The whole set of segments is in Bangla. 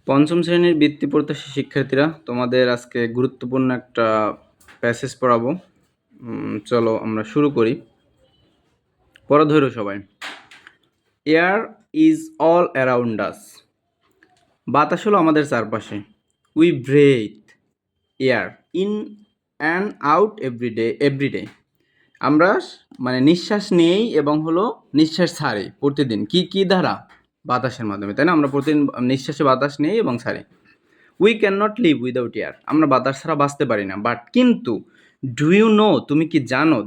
পঞ্চম শ্রেণীর বৃত্তি প্রত্যাশী শিক্ষার্থীরা, তোমাদের আজকে গুরুত্বপূর্ণ একটা প্যাসেজ পড়াবো। চলো আমরা শুরু করি। পড়া ধরো সবাই। Air is all around us. বাতাস হলো আমাদের চারপাশে। We breathe air in and out everyday. আমরা নিঃশ্বাস নেই এবং নিঃশ্বাস ছাড়ি প্রতিদিন। কি দ্বারা? বাতাসের মাধ্যমে, তাই না? আমরা প্রতিদিন নিঃশ্বাসে বাতাস নেই এবং ছাড়ি। We can not live without air. আমরা বাতাস ছাড়া বাঁচতে পারি না। বাট কিন্তু ডু ইউ নো, তুমি কি জানো,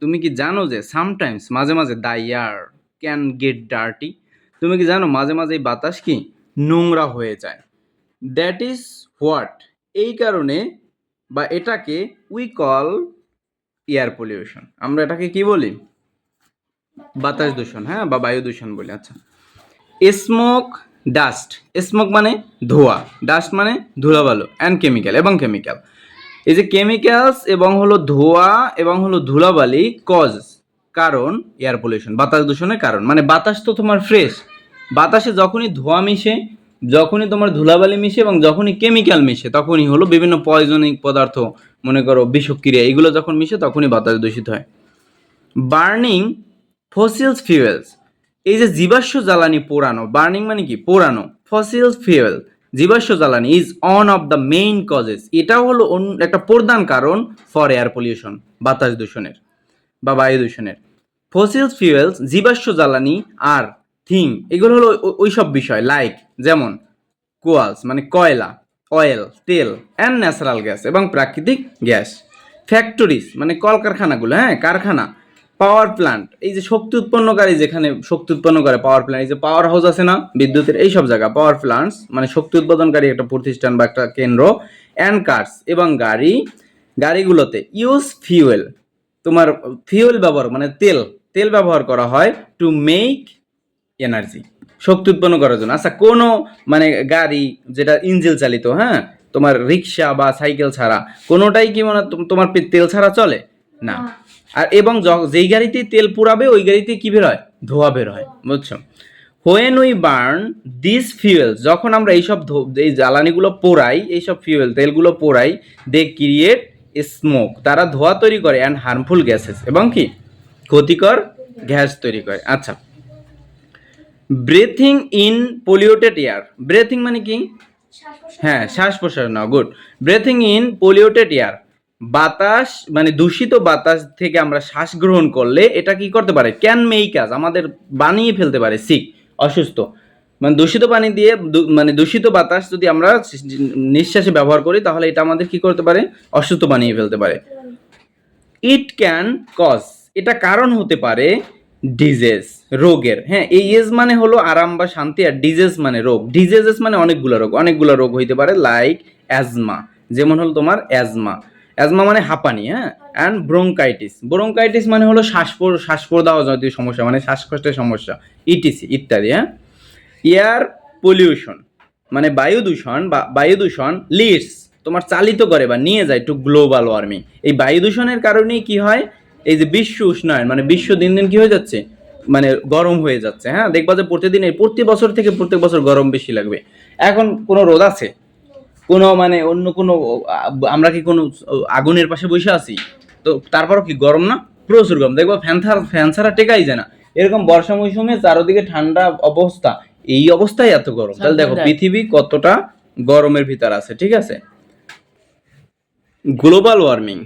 তুমি কি জানো যে সামটাইমস, মাঝে মাঝে the air can get dirty. তুমি কি জানো মাঝে মাঝে এই বাতাস কি নোংরা হয়ে যায়। দ্যাট ইজ হোয়াট, এই কারণে বা এটাকে উই কল এয়ার পলিউশন। আমরা এটাকে কি বলি? বাতাস দূষণ, হ্যাঁ, বা বায়ু দূষণ বলি। আচ্ছা, স্মোক, ডাস্ট। স্মোক মানে ধোঁয়া, ডাস্ট মানে ধুলাবালু, অ্যান্ড কেমিক্যাল এবং কেমিক্যাল। এই যে কেমিক্যালস এবং ধোঁয়া এবং ধুলাবালি কজ, কারণ এয়ার পলিউশন, বাতাস দূষণের কারণ। মানে বাতাস তো তোমার ফ্রেশ, বাতাসে যখনই ধোঁয়া মিশে, যখনই তোমার ধুলাবালি মিশে এবং যখনই কেমিক্যাল মিশে, তখনই বিভিন্ন পয়জনিক পদার্থ, মনে করো বিষক্রিয়া, এগুলো যখন মিশে তখনই বাতাস দূষিত হয়। বার্নিং ফসিলস ফিউয়েলস, এই যে জীবাশ্ম জ্বালানি পোড়ানো, বার্নিং মানে কি পোড়ানো, ফসিলস ফিউয়েল জীবাশ্ম জ্বালানি is on of the main causes, এটাও হলো একটা প্রধান কারণ ফর এয়ার পলিউশন, বাতাস দূষণের বা বায়ু দূষণের। ফসিলস ফিউয়েলস জীবাশ্ম জ্বালানি আর থিং, এগুলো হলো ওই সব বিষয়, লাইক যেমন কোয়ালস মানে কয়লা, অয়েল তেল, অ্যান্ড ন্যাচারাল গ্যাস এবং প্রাকৃতিক গ্যাস। ফ্যাক্টরিজ মানে কলকারখানাগুলো, হ্যাঁ, কারখানা। পাওয়ার প্ল্যান্ট, এই যে শক্তি উৎপন্নকারী, যেখানে শক্তি উৎপন্ন করে পাওয়ার প্ল্যান্ট, এই যে পাওয়ার হাউস আছে না বিদ্যুতের, এই সব জায়গা পাওয়ার প্ল্যান্টস মানে শক্তি উৎপাদনকারী একটা প্রতিষ্ঠান বা একটা কেন্দ্র। অ্যান্ড কার্স এবং গাড়িগুলোতে ইউজ ফিউয়েল, তোমার ফিউয়েল ব্যবহার মানে তেল ব্যবহার করা হয় টু মেক এনার্জি, শক্তি উৎপন্ন করার জন্য। আচ্ছা, কোনো গাড়ি যেটা ইঞ্জিন চালিত, হ্যাঁ, তোমার রিক্সা বা সাইকেল ছাড়া কোনোটাই কি তোমার তেল ছাড়া চলে না। আর এবং যেই গাড়িতে তেল পুরাবে ওই গাড়িতে কি বের হয়? ধোঁয়া বের হয়, বুঝছো? When we burn this fuel, যখন আমরা এই জ্বালানিগুলো পোড়াই, এইসব ফিউয়েল তেলগুলো পোড়াই, দে ক্রিয়েট স্মোক, তারা ধোঁয়া তৈরি করে, অ্যান্ড হার্মফুল গ্যাসেস এবং কি ক্ষতিকর গ্যাস তৈরি করে। আচ্ছা, breathing in polluted air, breathing মানে কি? হ্যাঁ, শ্বাস প্রশ্বাস নাও, good. Breathing in polluted air, বাতাস মানে দূষিত বাতাস থেকে আমরা শ্বাস গ্রহণ করলে এটা কি করতে পারে? ক্যান মেক আস, আমাদের বানিয়ে ফেলতে পারে সিক, অসুস্থ। মানে দূষিত পানি দিয়ে দূষিত বাতাস যদি আমরা নিঃশ্বাসে ব্যবহার করি তাহলে এটা আমাদের কি করতে পারে? অসুস্থ বানিয়ে ফেলতে পারে। ইট ক্যান কজ, এটা কারণ হতে পারে ডিজিজ, রোগের। হ্যাঁ, এই এজ মানে হলো আরাম বা শান্তি, আর ডিজিজ মানে রোগ। ডিজিজেস মানে অনেকগুলো রোগ হইতে পারে, লাইক অ্যাজমা, যেমন হলো তোমার অ্যাজমা মানে হাঁপানি, হ্যাঁ, অ্যান্ড ব্রোঙ্কাইটিস মানে হলো শ্বাসপ্রদাহ জাতীয় সমস্যা, মানে শ্বাসকষ্টের সমস্যা, ইটিসি ইত্যাদি। হ্যাঁ, এয়ার পলিউশন মানে বায়ু দূষণ লিডস, তোমার চালিত করে বা নিয়ে যায় টু গ্লোবাল ওয়ার্মিং। এই বায়ু দূষণের কারণেই কি হয়? এই যে বিশ্ব উষ্ণায়ন, মানে বিশ্ব দিন দিন কি হয়ে যাচ্ছে? গরম হয়ে যাচ্ছে। হ্যাঁ, দেখবা যে প্রতি বছর থেকে প্রত্যেক বছর গরম বেশি লাগবে। এখন কোনো রোদ আছে? কোনো অন্য কোনো আমরা কি কোনো আগুনের পাশে বসে আছি? তো তারপরও কি গরম না? প্রচুর গরম। দেখবো ফ্যান ছাড়া টেকাই যায় না। এরকম বর্ষা মৌসুমে চারদিকে ঠান্ডা অবস্থা, এই অবস্থায় এত গরম। তাহলে দেখো পৃথিবী কতটা গরমের ভিতর আছে, ঠিক আছে? গ্লোবাল ওয়ার্মিং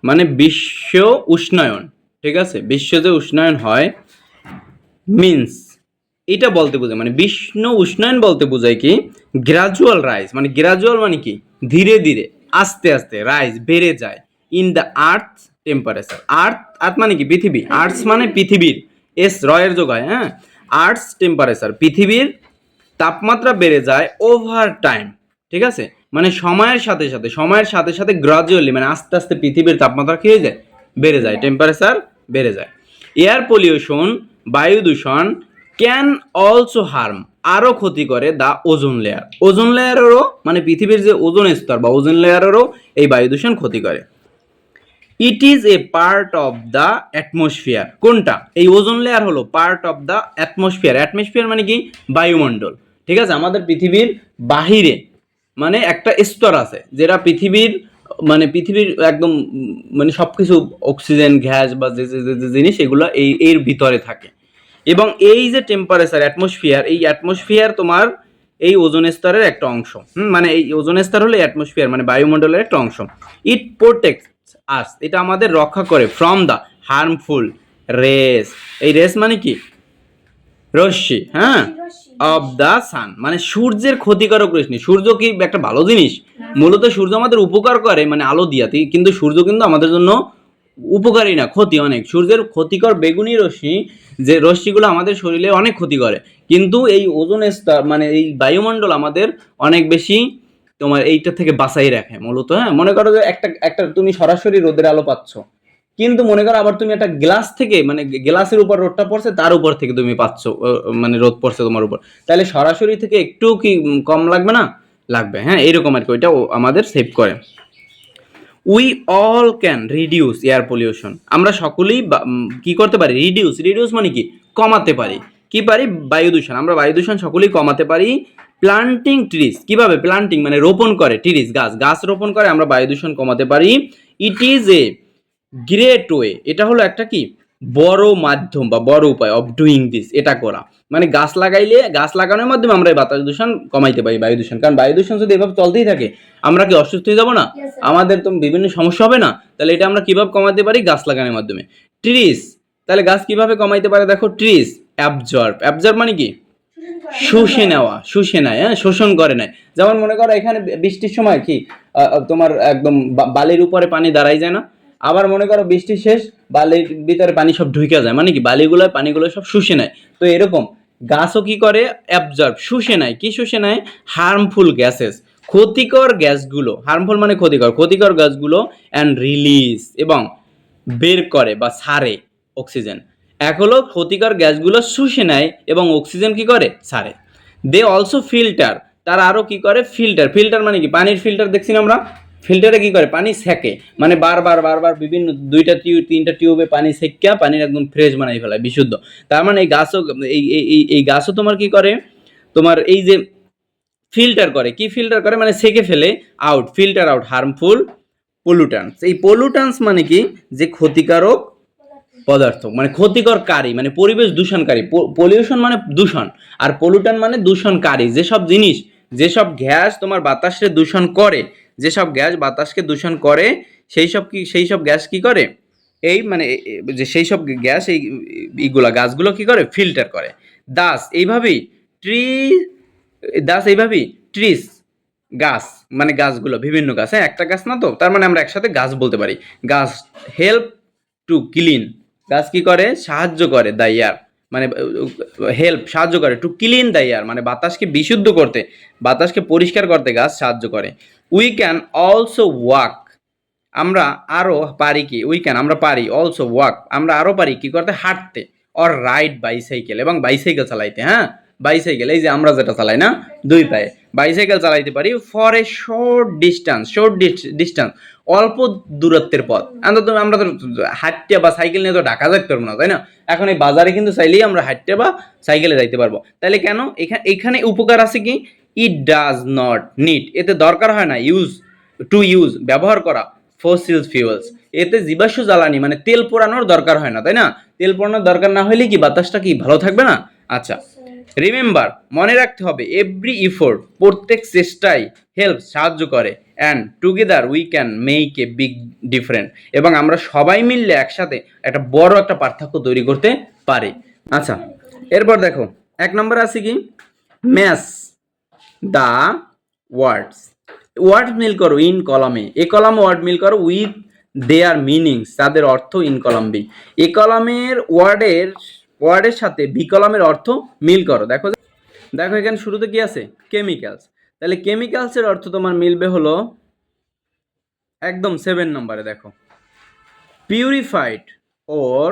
মানে বিশ্ব উষ্ণায়ন, ঠিক আছে? বিশ্ব যে উষ্ণায়ন হয় মিন্স, এটা বলতে বোঝায় বিশ্ব উষ্ণায়ন বলতে বোঝায় কি? গ্রাজুয়াল রাইজ, গ্রাজুয়াল মানে কি? ধীরে ধীরে, আস্তে আস্তে, রাইজ বেড়ে যায়, ইন দ্য আর্থ টেম্পারেচার। আর্থ মানে কি? পৃথিবী। আর্থ মানে পৃথিবীর, এস রয়ের যোগ হয়, হ্যাঁ। আর্থ টেম্পারেচার, পৃথিবীর তাপমাত্রা বেড়ে যায় ওভার টাইম, ঠিক আছে? সময়ের সাথে সাথে গ্রাজুয়ালি আস্তে আস্তে পৃথিবীর তাপমাত্রা কি হয়ে যায়? বেড়ে যায়, টেম্পারেচার বেড়ে যায়। এয়ার পলিউশন বায়ু দূষণ ক্যান অলসো হার্ম, আরও ক্ষতি করে দ্য ওজোন লেয়ার। ওজোন লেয়ারেরও পৃথিবীর যে ওজোন স্তর বা ওজোন লেয়ারেরও এই বায়ু দূষণ ক্ষতি করে। It is a part of the atmosphere, কোনটা? এই ওজোন লেয়ার হলো part of the atmosphere. Atmosphere মানে কি? বায়ুমণ্ডল, ঠিক আছে, আমাদের পৃথিবীর বাহিরে মানে একটা স্তর আছে যেটা পৃথিবীর একদম মানে সবকিছু অক্সিজেন গ্যাস বা যে জিনিস এগুলো এর ভিতরে থাকে। এবং এই যে টেম্পারেচার অ্যাটমসফিয়ার, এই অ্যাটমসফিয়ার তোমার এই ওজোন স্তরের একটা অংশ। মানে এই ওজোন স্তর হলো অ্যাটমসফিয়ার মানে বায়ুমণ্ডলের একটা অংশ। ইট প্রোটেক্টস আস, এটা আমাদের রক্ষা করে ফ্রম দ্য হার্মফুল রেস। এই রেস মানে কি? রশ্মি, হ্যাঁ, অফ দ্য সান মানে সূর্যের ক্ষতিকারক রশ্মি। সূর্য কি একটা ভালো জিনিস? মূলত সূর্য আমাদের উপকার করে মানে আলো দিয়াতে, কিন্তু সূর্য কিন্তু আমাদের জন্য উপকারী না, ক্ষতি অনেক। সূর্যের ক্ষতিকর বেগুনি রশ্মি, যে রশ্মিগুলো আমাদের শরীরে অনেক ক্ষতি করে, কিন্তু এই ওজোন স্তর মানে এই বায়ুমণ্ডল আমাদের অনেক বেশি তোমার এইটা থেকে বাঁচাই রাখে মূলত। হ্যাঁ, মনে করো যে একটা তুমি সরাসরি রোদের আলো পাচ্ছ, কিন্তু মনে করো আবার তুমি একটা গ্লাস থেকে মানে গ্লাসের উপর রোদটা পড়ছে, তার উপর থেকে তুমি পাচ্ছ মানে রোদ পড়ছে তোমার উপর, তাহলে সরাসরি থেকে একটু কি কম লাগবে না? লাগবে। হ্যাঁ, এইরকম আর কি, ওইটা আমাদের সেভ করে। We all can reduce air pollution, আমরা সকলেই কি করতে পারি? রিডিউস মানে কি? কমাতে পারি। কি পারি? বায়ু দূষণ, আমরা বায়ু দূষণ সকলেই কমাতে পারি। প্লান্টিং ট্রিজ, কিভাবে? প্লান্টিং মানে রোপণ করে, ট্রিজ গাছ রোপণ করে আমরা বায়ু দূষণ কমাতে পারি। It is a great way, এটা হলো একটা কি বড় মাধ্যম বা বড় উপায় অফ ডুইং দিস, এটা করা মানে গাছ লাগানোর মাধ্যমে আমরা এই বাতাস দূষণ কমাইতে পারি, বায়ু দূষণ। কারণ বায়ু দূষণ যদি এভাবে চলতেই থাকে আমরা কি অসুস্থ হয়ে যাবো না? আমাদের তো বিভিন্ন সমস্যা হবে না? তাহলে এটা আমরা কিভাবে কমাতে পারি? গাছ লাগানোর মাধ্যমে। ট্রিজ, তাহলে গাছ কিভাবে কমাইতে পারে? দেখো, ট্রিজ অ্যাবজর্ব মানে কি? শুষে নেয়, হ্যাঁ, শোষণ করে নেয়। যেমন মনে করো এখানে বৃষ্টির সময় কি তোমার একদম বালির উপরে পানি দাঁড়াই যায় না? আবার মনে করো বৃষ্টি শেষ, বালির ভিতরে পানি সব ঢুকে যায়, মানে কি পানিগুলো সব শুষে নেয়। তো এরকম গাছও কি করে? অ্যাবজর্ব, শুষে নেয়। কি শুষে নেয়? হার্মফুল গ্যাসেস, ক্ষতিকর গ্যাসগুলো। হার্মফুল মানে ক্ষতিকর গ্যাসগুলো অ্যান্ড রিলিজ, এবং বের করে বা ছাড়ে অক্সিজেন। এক হলো ক্ষতিকর গ্যাসগুলো শুষে নেয় এবং অক্সিজেন কি করে? ছাড়ে। দে অলসো ফিল্টার, তারা আরও কি করে? ফিল্টার মানে কি? পানির ফিল্টার দেখছি না আমরা? ফিল্টারে কি করে? পানি সেকে, মানে বারবার বিভিন্ন দুইটা টিউব তিনটা টিউবে পানি সেকা পানির একদম ফ্রেশ বানাই ফেলায়, বিশুদ্ধ। তার মানে এই গাছও এই গাছও তোমার কি করে? তোমার এই যে ফিল্টার করে, কি ফিল্টার করে? মানে সেকে ফেলে ফিল্টার আউট হার্মফুল পলিউটান্স। এই পলিউটান্স মানে কি? যে ক্ষতিকারক পদার্থ, মানে ক্ষতিকরকারী মানে পরিবেশ দূষণকারী। পলিউশন মানে দূষণ, আর পলিউটান মানে দূষণকারী। যেসব গ্যাস তোমার বাতাসে দূষণ করে, যেসব গ্যাস বাতাসকে দূষণ করে, সেই সব গ্যাস কি করে? এই মানে যে সেই সব গ্যাস এইগুলা গাছগুলো কি করে? ফিল্টার করে। দাস এইভাবেই ট্রি এইভাবেই ট্রিস, গাছ মানে গাছগুলো বিভিন্ন গাছ, হ্যাঁ, একটা গাছ না তো, তার মানে আমরা একসাথে গাছ বলতে পারি। গাছ হেল্প টু ক্লিন, গাছ কি করে? সাহায্য করে দ্য এয়ার, মানে সাহায্য করে টু ক্লিন দ্য এয়ার, মানে বাতাসকে বিশুদ্ধ করতে, বাতাসকে পরিষ্কার করতে গাছ সাহায্য করে। উই ক্যান অলসো ওয়াক, আমরা আরও পারি কি? আমরা পারি অলসো ওয়াক, আমরা আরও পারি কি করতে? হাঁটতে। অর রাইড বাইসাইকেল, এবং বাইসাইকেল চালাইতে। হ্যাঁ, বাইসাইকেল এই যে আমরা যেটা চালাই না দুই পায়ে, বাইসাইকেল চালাইতে পারি। ফর এ শর্ট ডিস্টেন্স, অল্প দূরত্বের পথ। আমরা তো হাঁটতে বা সাইকেল নিয়ে তো ঢাকা যাইতে পারবো না, তাই না? এখন এই বাজারে কিন্তু চাইলেই আমরা হাঁটতে বা সাইকেলে যাইতে পারবো। তাহলে কেন? এখানে উপকার আছে কি? ইট ডাজ নট নিড, এতে দরকার হয় না ইউজ ব্যবহার করা ফসিল ফিউলস, এতে জীবাশ্ম জ্বালানি মানে তেল পোড়ানোর দরকার হয় না, তাই না? তেল পোড়ানোর দরকার না হলে কি বাতাসটা কি ভালো থাকবে না? আচ্ছা, রিমেম্বার, মনে রাখতে হবে, এভরি ইফোর্ট, প্রত্যেক চেষ্টাই হেল্প, সাহায্য করে, and together we can make a big difference, এবং আমরা সবাই মিললে একসাথে একটা বড় একটা পার্থক্য তৈরি করতে পারি। আচ্ছা, এরপর দেখো 1 নম্বর আছে কি? ম্যাচ দ্য ওয়ার্ডস মিল করো ইন কলামে, এ কলামে ওয়ার্ড মিল করো উইথ দেয়ার মিনিংস, তাদের অর্থ ইন কলাম বি। এ কলামের ওয়ার্ডের সাথে বি কলামের অর্থ মিল করো। দেখো এখানে শুরুতে কি আছে? কেমিক্যালস। তাহলে কেমিক্যালসের অর্থ তোমার মিলবে হলো একদম 7 নম্বরে, দেখো, পিউরিফাইড ওর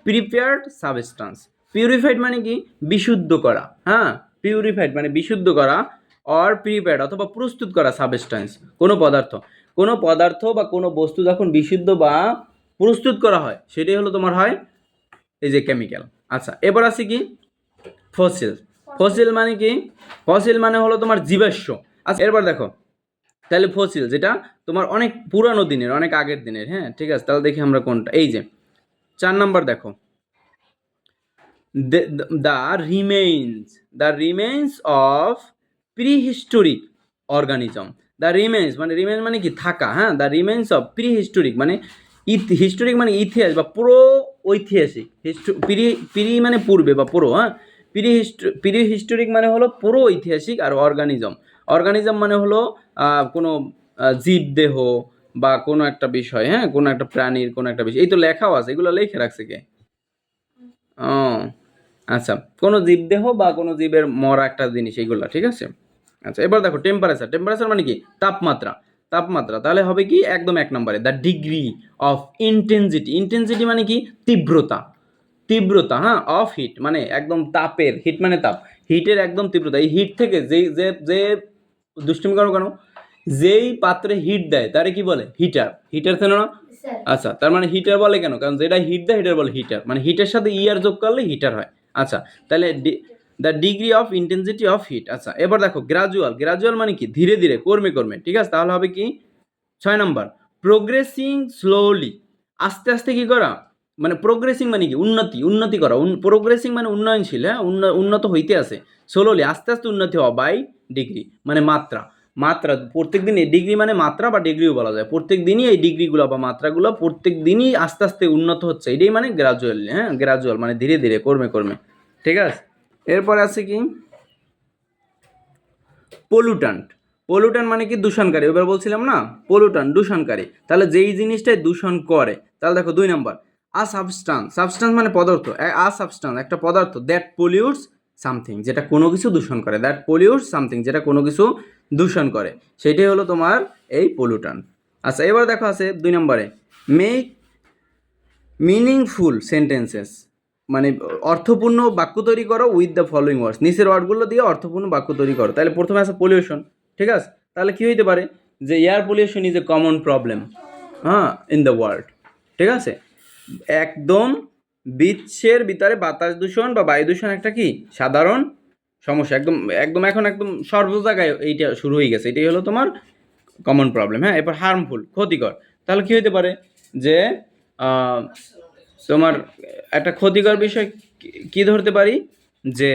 প্রিপেয়ার্ড সাবস্টেন্স। পিউরিফাইড মানে কি? বিশুদ্ধ করা। হ্যাঁ, পিউরিফাইড মানে বিশুদ্ধ করা, অর প্রিপেয়ার্ড অথবা প্রস্তুত করা সাবস্টেন্স, কোনো পদার্থ বা কোনো বস্তু যখন বিশুদ্ধ বা প্রস্তুত করা হয় সেটাই হলো তোমার হয় এই যে কেমিক্যাল। আচ্ছা, এবার আছে কি? ফসিল। ফসিল মানে কি? ফসিল মানে হলো তোমার জীবাশ্ম। আচ্ছা এরপর দেখো, তাহলে ফসিল যেটা তোমার অনেক পুরানো দিনের, অনেক আগের দিনের, হ্যাঁ ঠিক আছে। তাহলে দেখি আমরা কোনটা। এই যে 4 নাম্বার দেখো, the remains of prehistoric organism. The remains মানে কি? থাকা, হ্যাঁ। দ্য রিমেইন্স অফ প্রিহিস্টোরিক মানে হিস্টোরিক মানে ইতিহাস বা পুরো ঐতিহাসিক। প্রি মানে পূর্বে বা পুরো, হ্যাঁ। প্রিহিস্টোরিক মানে হলো পুরো ঐতিহাসিক। আর অর্গানিজম মানে হলো কোনো জীবদেহ বা কোনো একটা বিষয়, হ্যাঁ, কোনো একটা প্রাণীর কোনো একটা বিষয়। এই তো লেখাও আছে, এগুলো লিখে রাখছে কে? ও আচ্ছা, কোনো জীবদেহ বা কোনো জীবের মরা একটা জিনিস, এইগুলা, ঠিক আছে। আচ্ছা এবার দেখো টেম্পারেচার মানে কি? তাপমাত্রা তাহলে হবে কি? একদম 1 নম্বরে, দ্য ডিগ্রি অফ ইন্টেন্সিটি মানে কি? তীব্রতা, হ্যাঁ। অফ হিট মানে একদম তাপের, হিট মানে তাপ, হিটের একদম তীব্রতা। এই হিট থেকে যেই যে যে দুষ্টুমি করো কেন, যেই পাত্রে হিট দেয় তারে কি বলে? হিটার চেনো না? আচ্ছা, তার মানে হিটার বলে কেন? কারণ যেটা হিট দেয় হিটার বলে হিটার, মানে হিটের সাথে ইয়ার যোগ করলে হিটার হয়। আচ্ছা, তাহলে the degree of intensity of heat. আচ্ছা এবার দেখো, গ্রাজুয়াল মানে কি? ধীরে ধীরে, কর্মে, ঠিক আছে। তাহলে হবে কি? 6 নাম্বার, প্রোগ্রেসিং স্লোলি, আস্তে আস্তে কি করা? মানে প্রোগ্রেসিং মানে কি? উন্নতি করা। প্রোগ্রেসিং মানে উন্নয়নশীল, হ্যাঁ, উন্নত হইতে আছে। স্লোলি আস্তে আস্তে উন্নতি হওয়া, বাই ডিগ্রি মানে মাত্রা প্রত্যেক দিনই, ডিগ্রি মানে মাত্রা বা ডিগ্রিও বলা যায়। প্রত্যেক দিনই এই ডিগ্রিগুলো বা মাত্রাগুলো প্রত্যেক দিনই আস্তে আস্তে উন্নত হচ্ছে, এটাই মানে গ্রাজুয়াল, হ্যাঁ। গ্রাজুয়াল মানে ধীরে ধীরে, কর্মে, ঠিক আছে। এরপরে আছে কি? পলুটান্ট মানে কি? দূষণকারী। এবার বলছিলাম না, দূষণকারী। তাহলে যেই জিনিসটাই দূষণ করে, তাহলে দেখো 2 নম্বর, সাবস্টান্স মানে পদার্থ। সাবস্টান্স একটা পদার্থ, দ্যাট পলিউটস সামথিং, যেটা কোনো কিছু দূষণ করে। দ্যাট পলিউটস সামথিং, যেটা কোনো কিছু দূষণ করে, সেটাই হলো তোমার এই পলুটান্ট। আচ্ছা এবার দেখো আছে 2 নম্বরে, মেক মিনিংফুল সেন্টেন্সেস মানে অর্থপূর্ণ বাক্য তৈরি করো উইথ দ্য ফলোয়িং ওয়ার্ডস। নিচের ওয়ার্ডগুলো দিয়ে অর্থপূর্ণ বাক্য তৈরি করো। তাহলে প্রথমে আছে পলিউশন, ঠিক আছে। তাহলে কি হইতে পারে? যে air pollution is a common problem, হ্যাঁ, ইন দ্য ওয়ার্ল্ড, ঠিক আছে। একদম বিশ্বের ভিতরে বাতাস দূষণ বা বায়ু দূষণ একটা কি? সাধারণ সমস্যা। একদম এখন একদম সর্ব জায়গায় এইটা শুরু হয়ে গেছে। এটাই হলো তোমার কমন প্রবলেম, হ্যাঁ। এরপর হার্মফুল, ক্ষতিকর। তাহলে কি হইতে পারে? যে তোমার একটা ক্ষতিকর বিষয় কি ধরতে পারি? যে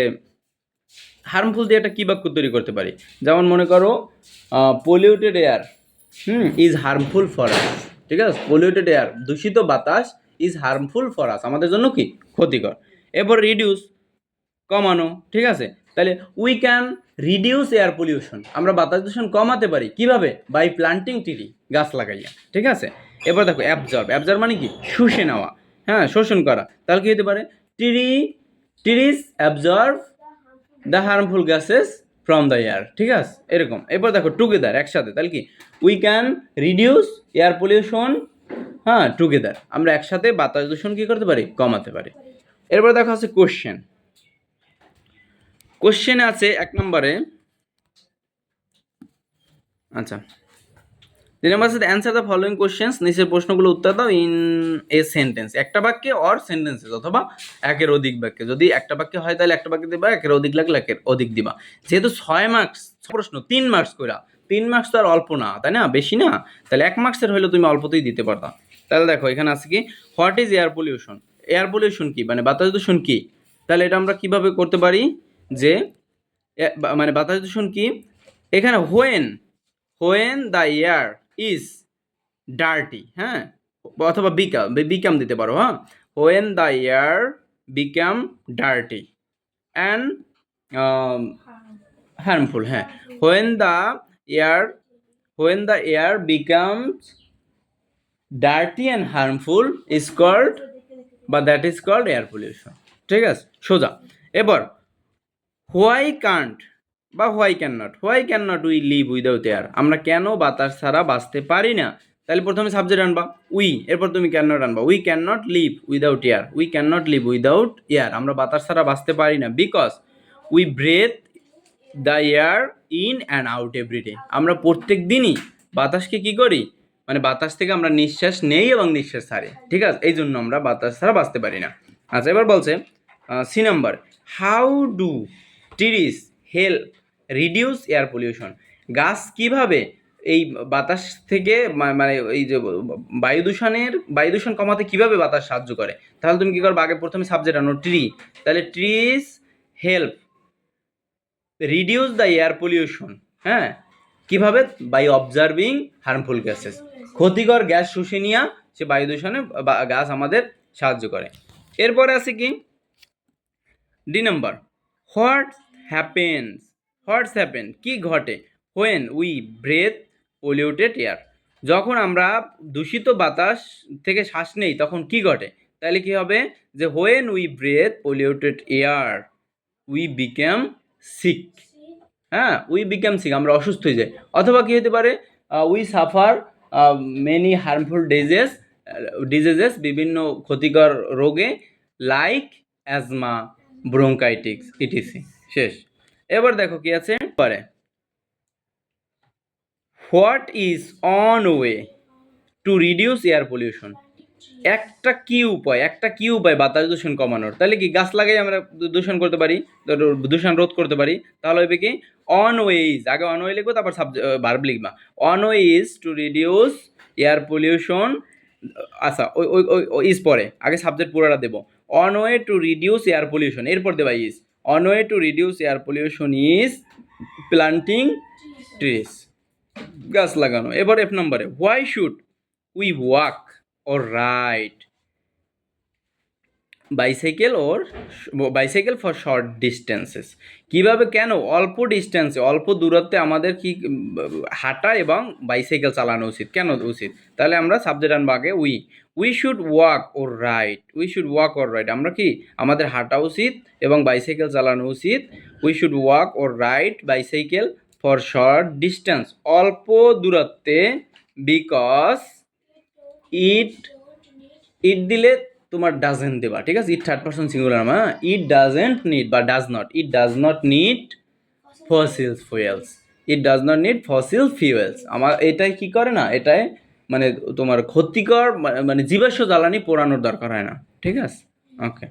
হার্মফুল দিয়ে একটা কি বাক্য তৈরি করতে পারি? যেমন মনে করো, polluted air is harmful for us, ঠিক আছে। পলিউটেড এয়ার, দূষিত বাতাস, ইজ হার্মফুল ফর আস, আমাদের জন্য কি? ক্ষতিকর। এরপর রিডিউস, কমানো, ঠিক আছে। তাহলে we can reduce air pollution, আমরা বাতাস দূষণ কমাতে পারি কিভাবে? বাই প্লান্টিং ট্রি, গাছ লাগাইয়া, ঠিক আছে। এবার দেখো অ্যাবজর্ব মানে কি? শুষে নেওয়া, হ্যাঁ, শোষণ করা। তাহলে কি হতে পারে? Trees absorb the harmful gases from the air, ঠিক আছে, এরকম। এরপর দেখো টুগেদার, একসাথে। তাহলে কি? We can reduce air pollution, হ্যাঁ, টুগেদার, আমরা একসাথে বাতাস দূষণ কি করতে পারি? কমাতে পারি। এরপর দেখো আছে কোশ্চেনে আছে 1 নম্বরে, আচ্ছা 2 নম্বর আছে অ্যান্সার দ্য ফলোইং কোশ্চেন্স, নিচের প্রশ্নগুলো উত্তর দাও ইন এ সেন্টেন্স, একটা বাক্যে অর সেন্টেন্সেস, অথবা একের অধিক বাক্যে। যদি একটা বাক্যে হয় তাহলে একটা বাক্যে দিবা, একের অধিক লাগলে একের অধিক দিবা। যেহেতু 6 মার্কস প্রশ্ন, 3 মার্কস কইরা, 3 মার্কস তো আর অল্প না, তাই না? বেশি না। তাহলে 1 মার্কসের হইলে তুমি অল্পতেই দিতে পারতা। তাহলে দেখো এখানে আছে কি? What is air pollution? Air pollution কি? মানে বাতাস দূষণ কি? তাহলে এটা আমরা কিভাবে করতে পারি? যে মানে বাতাস দূষণ কি? এখানে when the air is dirty, হ্যাঁ, অথবা বিকাম দিতে পারো, হ্যাঁ। When the air become dirty and harmful, হ্যাঁ। When the air becomes dirty and harmful is called, বা that is called air pollution, ঠিক আছে, সোজা। এবার why can not we live without air, আমরা কেন বাতাস ছাড়া বাঁচতে পারি না? তাহলে প্রথমে সাবজেক্ট আনবা উই, এরপর তুমি ক্যান নট আনবা। We can not live without air, আমরা বাতাস ছাড়া বাঁচতে পারি না, because we breathe the air in and out everyday, আমরা প্রত্যেক দিনই বাতাসকে কি করি? মানে বাতাস থেকে আমরা নিঃশ্বাস নেই এবং নিঃশ্বাস ছাড়ি, ঠিক আছে। এই জন্য আমরা বাতাস ছাড়া বাঁচতে পারি না। আচ্ছা এবার বলছে C number, how do trees help reduce air pollution. গাছ কিভাবে এই বাতাস থেকে মানে এই যে বায়ু দূষণ কমাতে কিভাবে বাতাস সাহায্য করে? তাহলে তুমি কি করবে, আগে প্রথমে সাবজেক্ট আনো ট্রি, তাহলে trees help reduce the air pollution. হ্যাঁ, কিভাবে? বাই অবজার্ভিং হার্মফুল গ্যাসেস, ক্ষতিকর গ্যাস শুষে নিয়ে সে বায়ু দূষণে গাছ আমাদের সাহায্য করে। এরপরে আছে কি ডি নাম্বার, হোয়াটস হ্যাপেন, কি ঘটে? When we breathe polluted air, যখন আমরা দূষিত বাতাস থেকে শ্বাস নেই তখন কি ঘটে? তাহলে কি হবে যে when we breathe polluted air we become sick. হ্যাঁ, উই বিকাম সিক, আমরা অসুস্থ হয়ে যাই। অথবা কি হতে পারে, we suffer many harmful diseases, বিভিন্ন ক্ষতিকর রোগে, লাইক অ্যাজমা, ব্রোঙ্কাইটিস ইটিসি। শেষ। এবার দেখো কি আছে পারে, what is on way to reduce air pollution, একটা কি উপায় বাতাস দূষণ কমানোর? তাহলে কি গাছ লাগাই আমরা দূষণ করতে পারি, দূষণ রোধ করতে পারি। তাহলে হবে কি অন ওয়ে ইজ, আগে অন ওয়ে লিখবো তারপর ভার্ব লিখবা। On way is to reduce air pollution. আচ্ছা, ওই ইজ পরে, আগে সাবজেক্ট পুরোটা দেবো। On way to reduce air pollution, এরপর দেবা is. On way to reduce air pollution is planting trees, গাছ লাগানো। এবার এফ নম্বরে, why should we walk or ride bicycle for short distances, কিভাবে, কেন অল্প ডিস্টেন্সে, অল্প দূরত্বে আমাদের কি হাঁটা এবং বাইসাইকেল চালানো উচিত, কেন উচিত? তাহলে আমরা সাবজেক্ট আনবো আগে we should walk or ride, আমরা কি আমাদের হাঁটা উচিত এবং বাইসাইকেল চালানো উচিত। We should walk or ride bicycle for short distance, অল্প দূরত্বে, বিকজ ইট দিলে তোমার ডাজেন্ট দেবা, ঠিক আছে? ইট থার্ড পারসন সিঙ্গুলার, হ্যাঁ, ইট ডাজেন্ট নিড বা ডাজ নট নিড ফসিল ফিউয়েলস, আমার এটাই কি করে না, এটাই মানে তোমার ক্ষতিকর মানে জীবাশ্ম জ্বালানি পোড়ানোর দরকার হয় না, ঠিক আছে? ওকে।